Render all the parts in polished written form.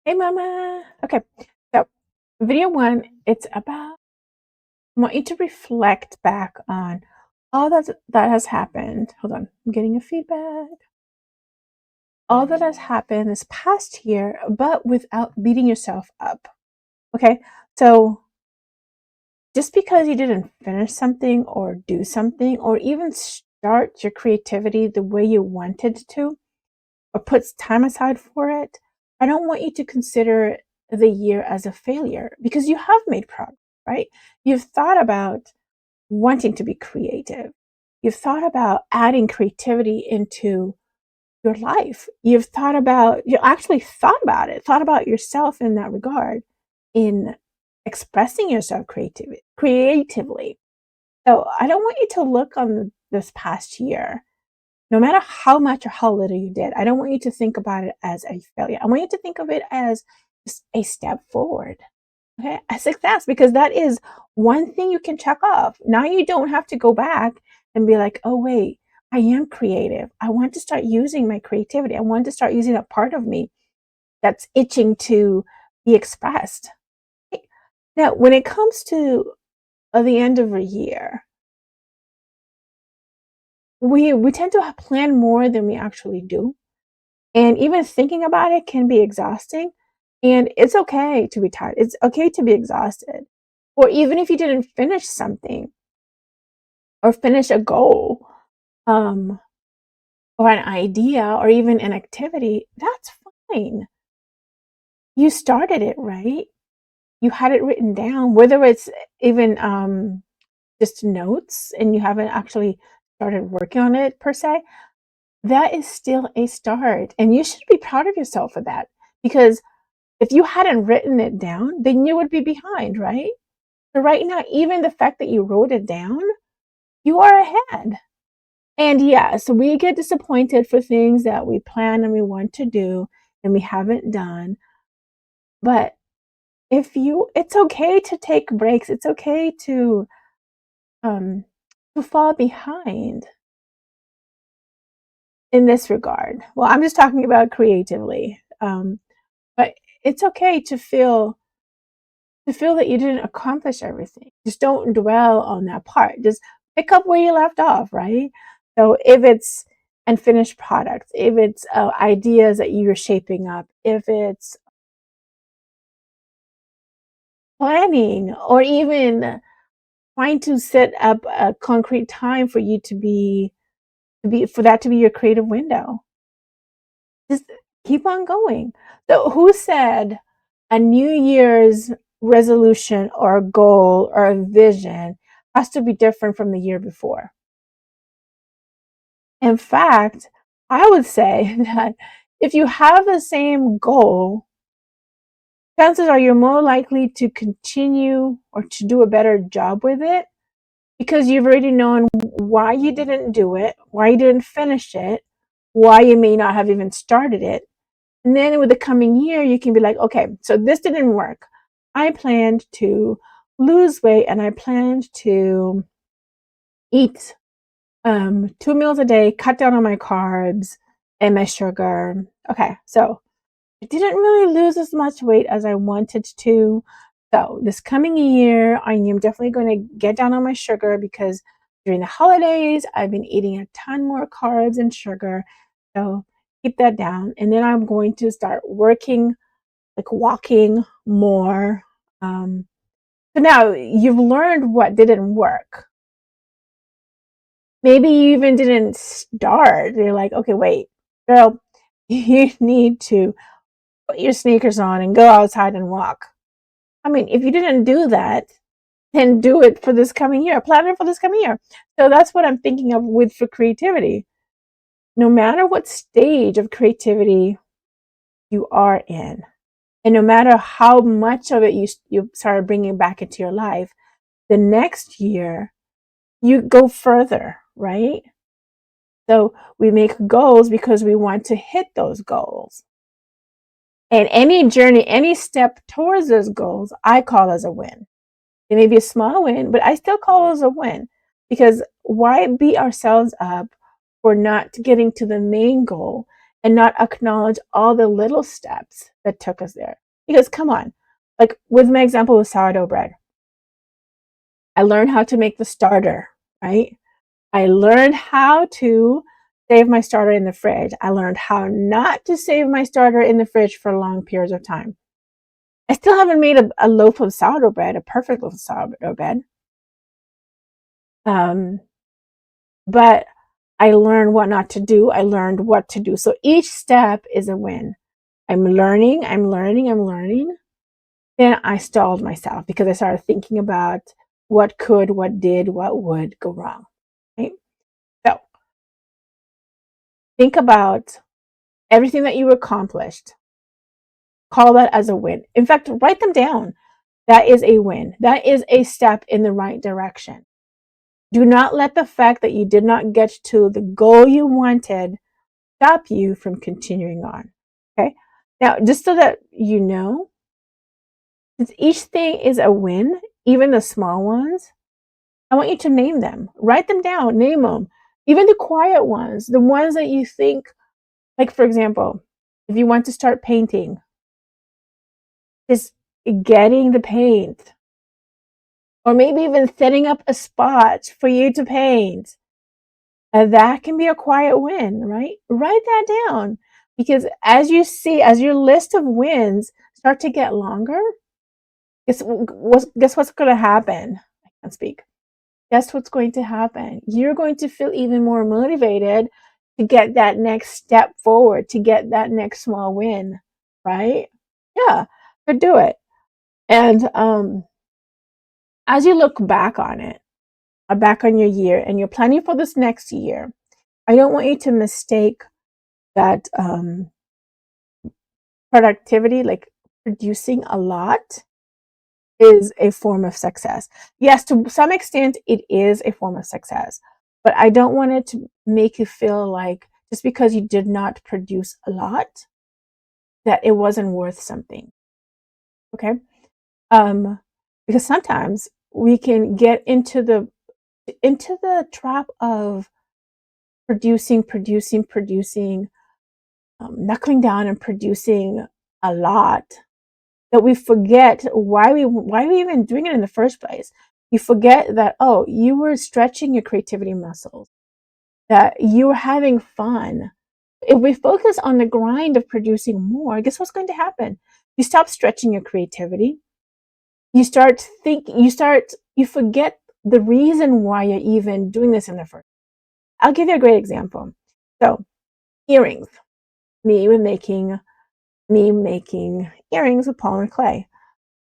Hey, mama. Okay, so video one, it's about I want you to reflect back on all that has happened. Hold on, I'm getting a feedback. All that has happened this past year, but without beating yourself up. Okay, so just because you didn't finish something or do something or even start your creativity the way you wanted to or put time aside for it, I don't want you to consider the year as a failure because you have made progress, right? You've thought about wanting to be creative. You've thought about adding creativity into your life. You actually thought about it, thought about yourself in that regard, in expressing yourself creatively. So I don't want you to look on this past year, no matter how much or how little you did. I don't want you to think about it as a failure. I want you to think of it as just a step forward. Okay, a success, because that is one thing you can check off. Now you don't have to go back and be like, oh, wait, I am creative. I want to start using my creativity. I want to start using a part of me that's itching to be expressed. Now, when it comes to the end of a year, we tend to plan more than we actually do. And even thinking about it can be exhausting. And it's okay to be tired. It's okay to be exhausted. Or even if you didn't finish something, or finish a goal, um, or an idea, or even an activity, that's fine. You started it, right? You had it written down, whether it's even just notes and you haven't actually started working on it per se, that is still a start. And you should be proud of yourself for that. Because if you hadn't written it down, then you would be behind, right? So right now, even the fact that you wrote it down, you are ahead. And yes, we get disappointed for things that we plan and we want to do and we haven't done. But it's okay to take breaks. It's okay um, to fall behind in this regard. Well, I'm just talking about creatively. But it's okay to feel that you didn't accomplish everything. Just don't dwell on that part. Just pick up where you left off, right? So if it's unfinished products, if it's ideas that you're shaping up, if it's planning, or even trying to set up a concrete time for you for that to be your creative window. Just keep on going. So who said a New Year's resolution or a goal or a vision has to be different from the year before? In fact, I would say that if you have the same goal, chances are you're more likely to continue or to do a better job with it because you've already known why you didn't do it, why you didn't finish it, why you may not have even started it. And then with the coming year, you can be like, okay, so this didn't work. I planned to lose weight and I planned to eat 2 meals a day, cut down on my carbs and my sugar. Okay, so I didn't really lose as much weight as I wanted to. So this coming year, I am definitely going to get down on my sugar because during the holidays, I've been eating a ton more carbs and sugar. So keep that down. And then I'm going to start working, like walking more. Um, so now you've learned what didn't work. Maybe you even didn't start. You're like, okay, wait, girl, you need to put your sneakers on and go outside and walk. I mean, if you didn't do that, then do it for this coming year. Plan it for this coming year. So that's what I'm thinking of with for creativity. No matter what stage of creativity you are in, and no matter how much of it you started bringing back into your life, the next year you go further, right? So we make goals because we want to hit those goals. And any journey, any step towards those goals, I call as a win. It may be a small win, but I still call it as a win because why beat ourselves up for not getting to the main goal and not acknowledge all the little steps that took us there. Because come on, like with my example with sourdough bread, I learned how to make the starter, right? I learned how to save my starter in the fridge. I learned how not to save my starter in the fridge for long periods of time. I still haven't made a loaf of sourdough bread, a perfect loaf of sourdough bread. But I learned what not to do. I learned what to do. So each step is a win. I'm learning. Then I stalled myself because I started thinking about what could, what did, what would go wrong. Right? So think about everything that you accomplished. Call that as a win. In fact, write them down. That is a win. That is a step in the right direction. Do not let the fact that you did not get to the goal you wanted stop you from continuing on. Okay. Now, just so that you know, since each thing is a win, even the small ones, I want you to name them. Write them down, name them. Even the quiet ones, the ones that you think, like for example, if you want to start painting, just getting the paint, or maybe even setting up a spot for you to paint. That can be a quiet win, right? Write that down because as you see, as your list of wins start to get longer, guess what's going to happen? I can't speak. Guess what's going to happen? You're going to feel even more motivated to get that next step forward, to get that next small win, right? Yeah, to do it. And as you look back on it, back on your year, and you're planning for this next year, I don't want you to mistake that productivity, like producing a lot, is a form of success. Yes, to some extent, it is a form of success, but I don't want it to make you feel like just because you did not produce a lot, that it wasn't worth something. Okay. Because sometimes we can get into the trap of producing, knuckling down and producing a lot, that we forget why we even doing it in the first place. You forget that, oh, you were stretching your creativity muscles, that you were having fun. If we focus on the grind of producing more, guess what's going to happen? You stop stretching your creativity. You forget the reason why you're even doing this in the first. I'll give you a great example. So earrings. Me making earrings with polymer clay.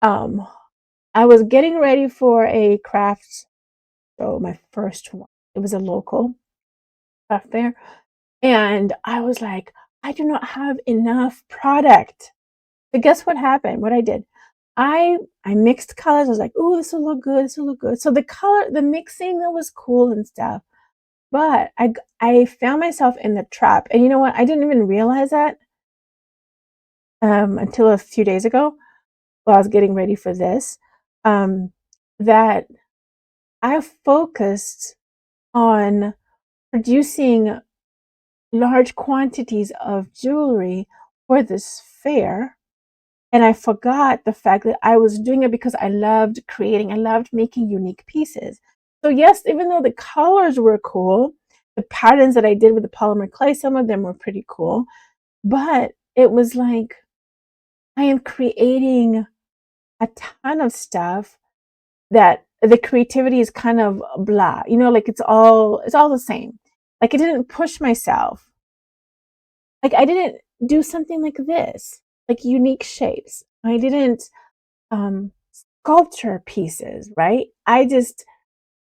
I was getting ready for a craft show, my first one. It was a local craft fair. And I was like, I do not have enough product. So guess what happened? What I did? I mixed colors. I was like, oh, this will look good. This will look good. So the mixing, that was cool and stuff. But I found myself in the trap. And you know what? I didn't even realize that until a few days ago while I was getting ready for this. That I focused on producing large quantities of jewelry for this fair. And I forgot the fact that I was doing it because I loved making unique pieces. So, yes, even though the colors were cool, the patterns that I did with the polymer clay, some of them were pretty cool, but it was like I am creating a ton of stuff that the creativity is kind of blah, like it's all the same. Like I didn't push myself. Like I didn't do something like this, like unique shapes. I didn't sculpture pieces, right? I just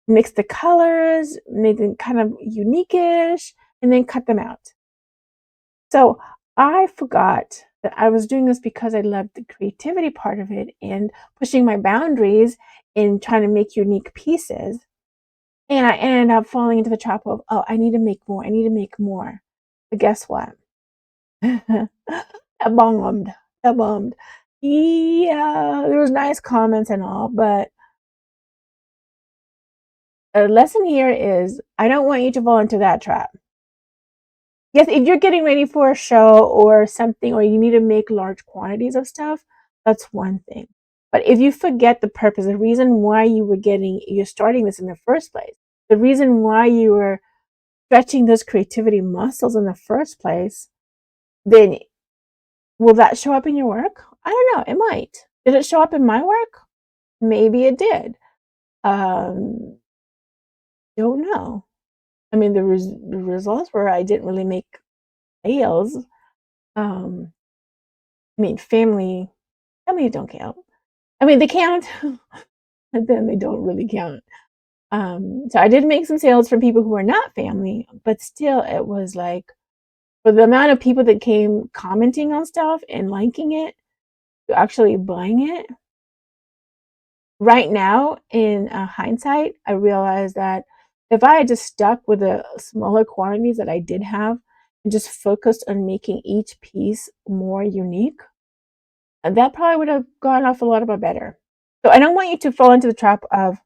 mixed the colors, made them kind of unique-ish, and then cut them out. So I forgot that I was doing this because I loved the creativity part of it and pushing my boundaries in trying to make unique pieces. And I ended up falling into the trap of, oh, I need to make more. I need to make more. But guess what? That bombed. That bombed. Yeah, there was nice comments and all, but a lesson here is I don't want you to fall into that trap. Yes, if you're getting ready for a show or something, or you need to make large quantities of stuff, that's one thing. But if you forget the purpose, the reason why you're starting this in the first place, the reason why you were stretching those creativity muscles in the first place, then will that show up in your work? I don't know. It might. Did it show up in my work? Maybe it did. Um, don't know. I mean, the results were I didn't really make sales. Um, I mean, family don't count. I mean, they count, but then they don't really count. So I did make some sales from people who are not family, but still, it was like for the amount of people that came commenting on stuff and liking it, to actually buying it. Right now, in hindsight, I realized that if I had just stuck with the smaller quantities that I did have and just focused on making each piece more unique, that probably would have gone off a lot more better. So I don't want you to fall into the trap of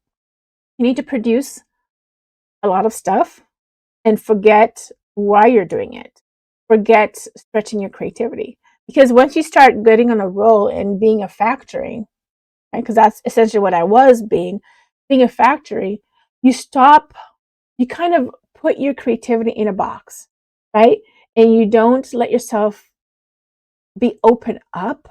you need to produce a lot of stuff and forget why you're doing it. Forget stretching your creativity. Because once you start getting on a roll and being a factory, right? Because that's essentially what I was being a factory, you stop, you kind of put your creativity in a box, right? And you don't let yourself be open up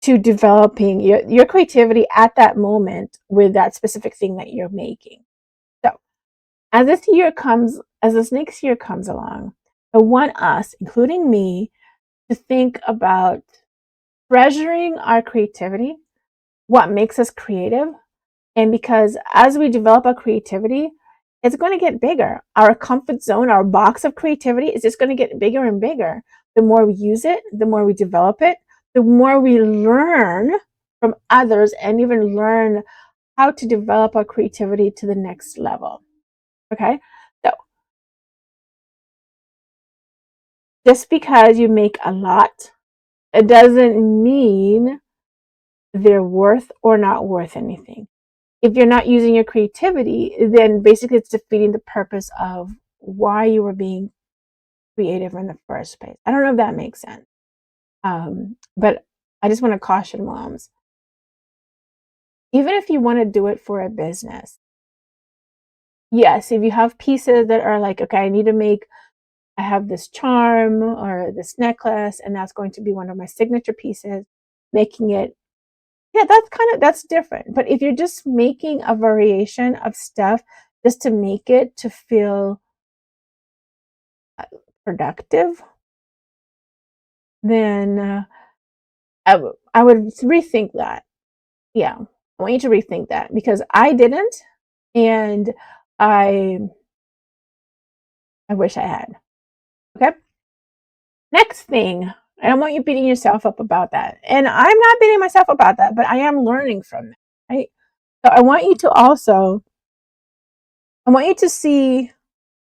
to developing your creativity at that moment with that specific thing that you're making. So as this next year comes along, I want us, including me, to think about treasuring our creativity, what makes us creative. And because as we develop our creativity, it's going to get bigger. Our comfort zone, our box of creativity is just going to get bigger and bigger. The more we use it, the more we develop it, the more we learn from others and even learn how to develop our creativity to the next level. Okay? So just because you make a lot, it doesn't mean they're worth or not worth anything. If you're not using your creativity, then basically it's defeating the purpose of why you were being creative in the first place. I don't know if that makes sense. But I just want to caution moms. Even if you want to do it for a business, yes, if you have pieces that are like, okay, I have this charm or this necklace, and that's going to be one of my signature pieces, making it, yeah, that's different. But if you're just making a variation of stuff just to make it to feel productive, then I would rethink that. Yeah, I want you to rethink that because I didn't, and I I wish I had. Okay. Next thing, I don't want you beating yourself up about that, and I'm not beating myself about that, but I am learning from it. Right. So I want you to see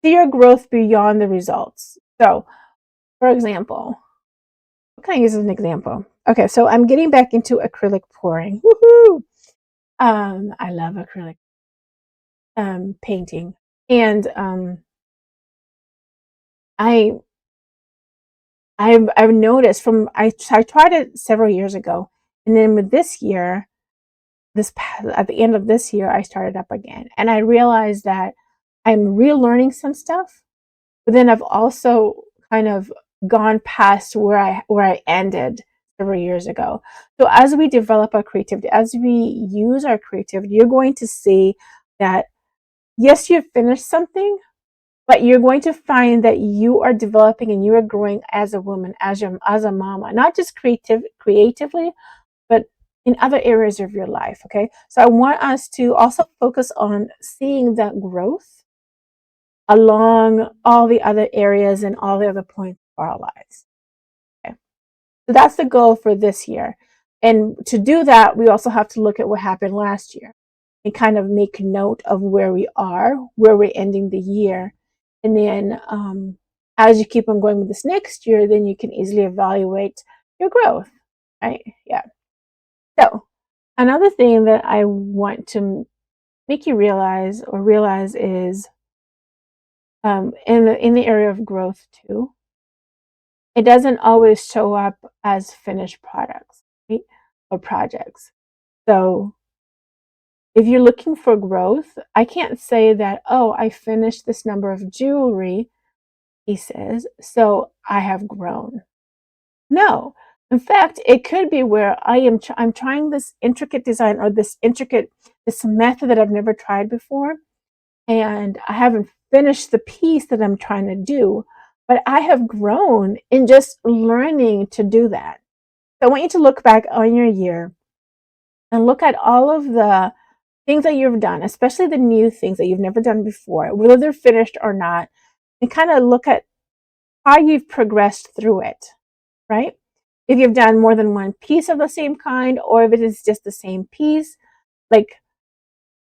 your growth beyond the results. So, for example, what can I use as an example? Okay, so I'm getting back into acrylic pouring. Woohoo! I love acrylic painting, and I I've noticed I tried it several years ago, and then with this year, at the end of this year, I started up again, and I realized that I'm relearning some stuff, but then I've also kind of gone past where I ended several years ago. So as we develop our creativity, as we use our creativity, you're going to see that yes, you've finished something, but you're going to find that you are developing and you are growing as a woman, as a mama, not just creatively, but in other areas of your life. Okay, so I want us to also focus on seeing that growth along all the other areas and all the other points of our lives. Okay. So that's the goal for this year. And to do that, we also have to look at what happened last year and kind of make note of where we are, where we're ending the year. And then as you keep on going with this next year, then you can easily evaluate your growth, right? Yeah. So another thing that I want to make you realize is in the area of growth too, it doesn't always show up as finished products, right? Or projects. So if you're looking for growth, I can't say that, oh, I finished this number of jewelry pieces, so I have grown. No. In fact, it could be where I'm trying this intricate design or this method that I've never tried before, and I haven't finished the piece that I'm trying to do, but I have grown in just learning to do that. So I want you to look back on your year and look at all of the things that you've done, especially the new things that you've never done before, whether they're finished or not, and kind of look at how you've progressed through it, right? If you've done more than one piece of the same kind, or if it is just the same piece, like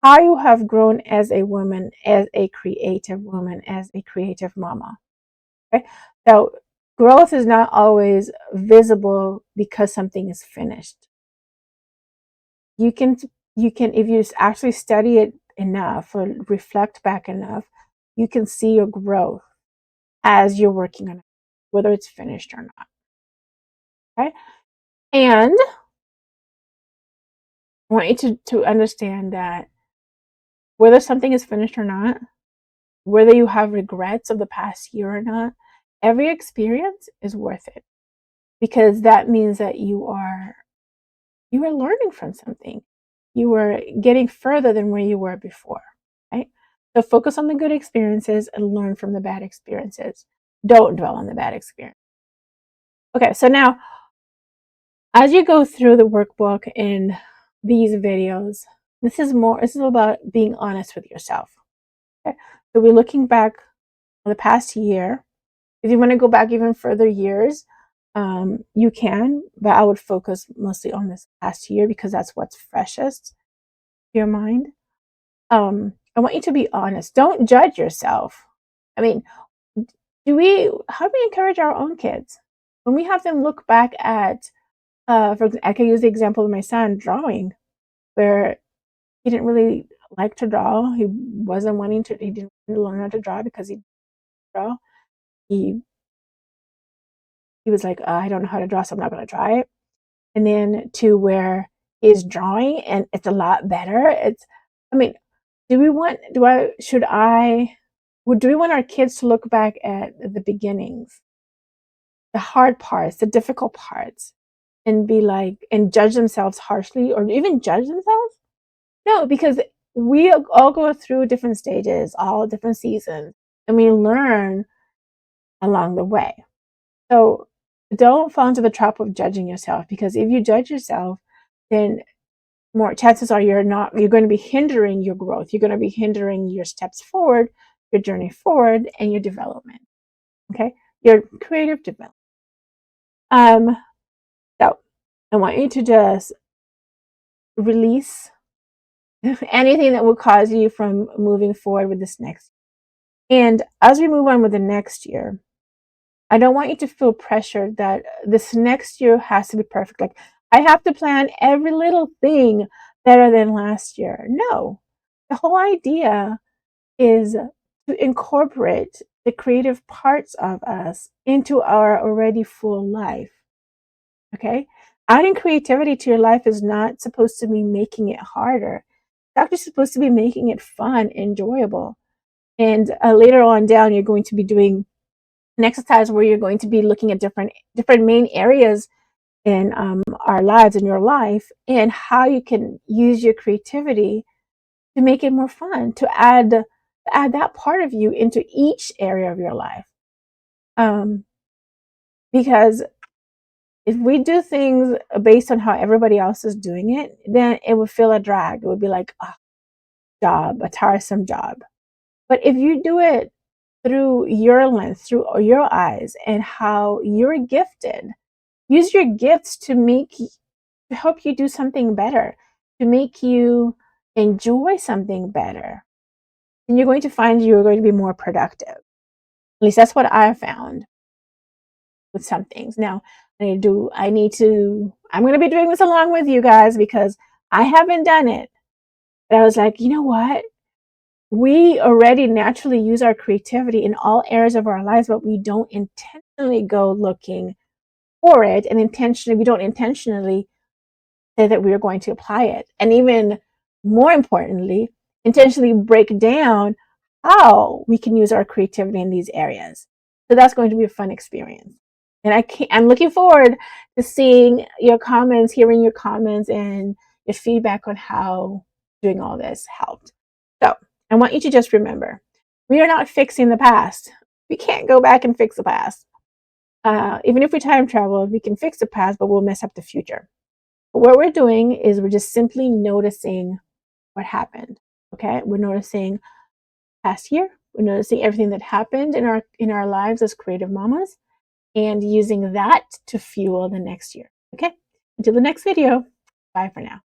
how you have grown as a woman, as a creative woman, as a creative mama. Okay. So growth is not always visible because something is finished. You can, if you actually study it enough or reflect back enough, you can see your growth as you're working on it, whether it's finished or not. Okay. And I want you to understand that whether something is finished or not, whether you have regrets of the past year or not, every experience is worth it, because that means that you are learning from something. You are getting further than where you were before, right? So focus on the good experiences and learn from the bad experiences. Don't dwell on the bad experience. Okay, so now as you go through the workbook in these videos, this is about being honest with yourself. Okay? So we're looking back on the past year. If you want to go back even further years, you can, but I would focus mostly on this past year because that's what's freshest to your mind. I want you to be honest. Don't judge yourself. I mean, how do we encourage our own kids when we have them look back at, I can use the example of my son drawing, where he didn't really like to draw. He didn't want to learn how to draw because he didn't draw. He he was like, I don't know how to draw, so I'm not going to try it. And then to where he's drawing and it's a lot better. I mean, do we want our kids to look back at the beginnings, the hard parts, the difficult parts, and be like, and judge themselves harshly or even judge themselves? No, because we all go through different stages, all different seasons, and we learn along the way. So don't fall into the trap of judging yourself, because if you judge yourself, then more chances are you're going to be hindering your growth. You're going to be hindering your steps forward, your journey forward, and your development. Okay, your creative development. Um, so I want you to just release anything that will cause you from moving forward with this next. And as we move on with the next year, I don't want you to feel pressured that this next year has to be perfect. Like, I have to plan every little thing better than last year. No, the whole idea is to incorporate the creative parts of us into our already full life. Okay? Adding creativity to your life is not supposed to be making it harder. It's actually supposed to be making it fun, enjoyable. And later on down, you're going to be doing an exercise where you're going to be looking at different main areas in our lives, in your life, and how you can use your creativity to make it more fun, to add that part of you into each area of your life. Because if we do things based on how everybody else is doing it, then it would feel a drag. It would be like a tiresome job. But if you do it through your lens, through your eyes, and how you're gifted, use your gifts to help you do something better, to make you enjoy something better, and you're going to find you're going to be more productive. At least that's what I found with some things. Now, I'm going to be doing this along with you guys because I haven't done it. But I was like, you know what? we already naturally use our creativity in all areas of our lives, but we don't intentionally go looking for it, and we don't intentionally say that we are going to apply it. And even more importantly, intentionally break down how we can use our creativity in these areas. So that's going to be a fun experience. And I'm looking forward to seeing your comments, hearing your comments, and your feedback on how doing all this helped. So I want you to just remember, we are not fixing the past. We can't go back and fix the past. Even if we time travel, we can fix the past, but we'll mess up the future. But what we're doing is we're just simply noticing what happened. Okay, we're noticing past year. We're noticing everything that happened in our lives as creative mamas, and using that to fuel the next year. Okay, until the next video. Bye for now.